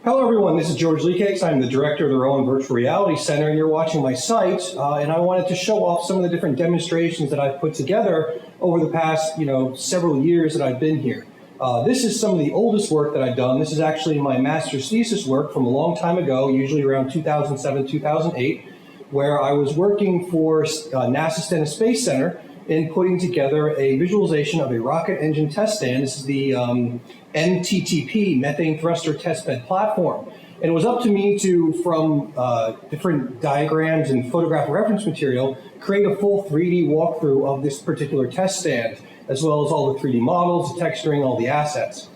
Hello everyone, this is George Lecakes. I'm the director of the Rowan Virtual Reality Center, and you're watching my site, and I wanted to show off some of the different demonstrations that I've put together over the past, several years that I've been here. This is some of the oldest work that I've done. This is actually my master's thesis work from a long time ago, usually around 2007, 2008, where I was working for NASA Stennis Space Center in putting together a visualization of a rocket engine test stand. This is the MTTP, Methane Thruster Testbed Platform. And it was up to me to, from different diagrams and photographic reference material, create a full 3D walkthrough of this particular test stand, as well as all the 3D models, the texturing, all the assets.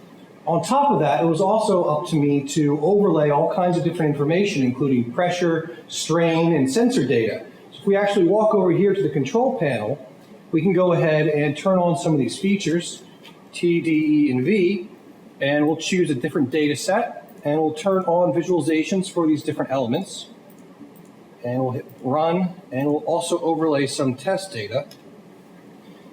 On top of that, it was also up to me to overlay all kinds of different information, including pressure, strain, and sensor data. So if we actually walk over here to the control panel, we can go ahead and turn on some of these features, T, D, E, and V, and we'll choose a different data set, and we'll turn on visualizations for these different elements, and we'll hit run, and we'll also overlay some test data.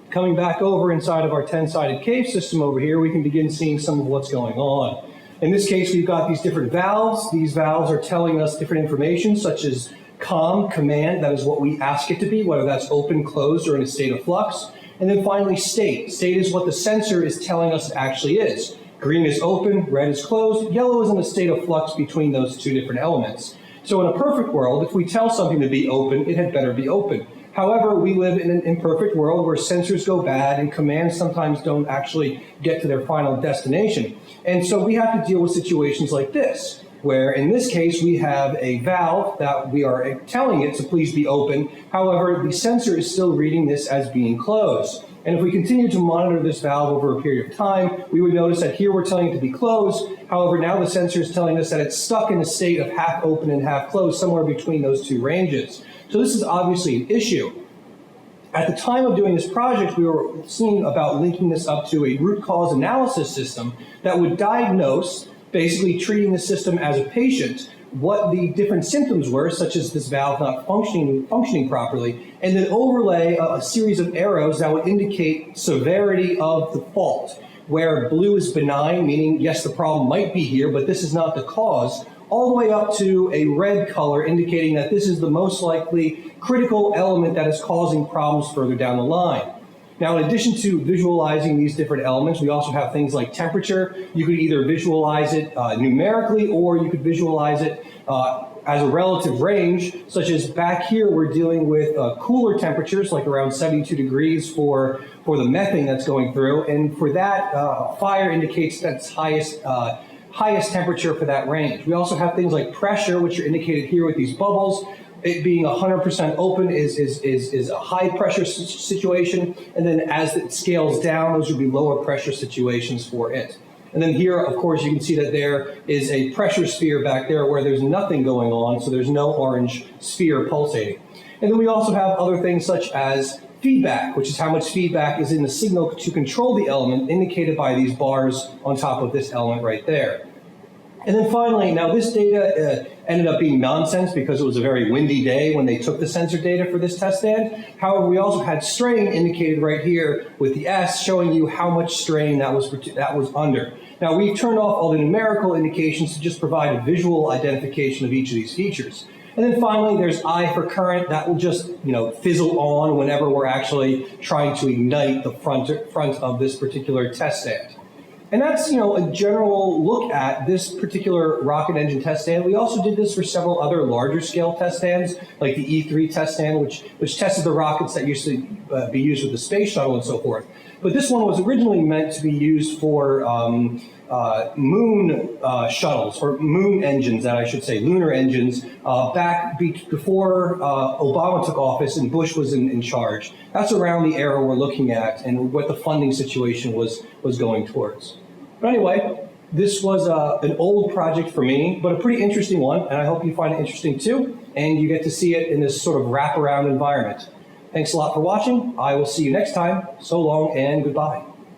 Coming back over inside of our 10-sided cave system over here, we can begin seeing some of what's going on. In this case, we've got these different valves. These valves are telling us different information, such as command, that is what we ask it to be, whether that's open, closed, or in a state of flux. And then finally, state. State is what the sensor is telling us it actually is. Green is open, red is closed, yellow is in a state of flux between those two different elements. So in a perfect world, if we tell something to be open, it had better be open. However, we live in an imperfect world where sensors go bad and commands sometimes don't actually get to their final destination. And so we have to deal with situations like this, where in this case we have a valve that we are telling it to please be open. However, the sensor is still reading this as being closed. And if we continue to monitor this valve over a period of time, we would notice that here we're telling it to be closed. However, now the sensor is telling us that it's stuck in a state of half open and half closed, somewhere between those two ranges. So this is obviously an issue. At the time of doing this project, we were seeing about linking this up to a root cause analysis system that would diagnose, basically treating the system as a patient, what the different symptoms were, such as this valve not functioning properly, and then overlay a series of arrows that would indicate severity of the fault, where blue is benign, meaning yes, the problem might be here, but this is not the cause, all the way up to a red color indicating that this is the most likely critical element that is causing problems further down the line. Now, in addition to visualizing these different elements, we also have things like temperature. You could either visualize it numerically, or you could visualize it as a relative range, such as back here we're dealing with cooler temperatures, like around 72 degrees for the methane that's going through. And for that, fire indicates that's highest temperature for that range. We also have things like pressure, which are indicated here with these bubbles. It being 100% open is a high pressure situation, and then as it scales down, those would be lower pressure situations for it. And then here, of course, you can see that there is a pressure sphere back there where there's nothing going on, so there's no orange sphere pulsating. And then we also have other things such as feedback, which is how much feedback is in the signal to control the element, indicated by these bars on top of this element right there. And then finally, now this data ended up being nonsense because it was a very windy day when they took the sensor data for this test stand. However, we also had strain indicated right here with the S, showing you how much strain that was under. Now, we've turned off all the numerical indications to just provide a visual identification of each of these features. And then finally, there's I for current. That will just fizzle on whenever we're actually trying to ignite the front of this particular test stand. And that's, a general look at this particular rocket engine test stand. We also did this for several other larger scale test stands, like the E3 test stand, which tested the rockets that used to be used with the space shuttle and so forth. But this one was originally meant to be used for moon shuttles, or moon engines, that I should say, lunar engines, back before Obama took office and Bush was in charge. That's around the era we're looking at and what the funding situation was going towards. But anyway, this was an old project for me, but a pretty interesting one, and I hope you find it interesting too, and you get to see it in this sort of wraparound environment. Thanks a lot for watching. I will see you next time. So long and goodbye.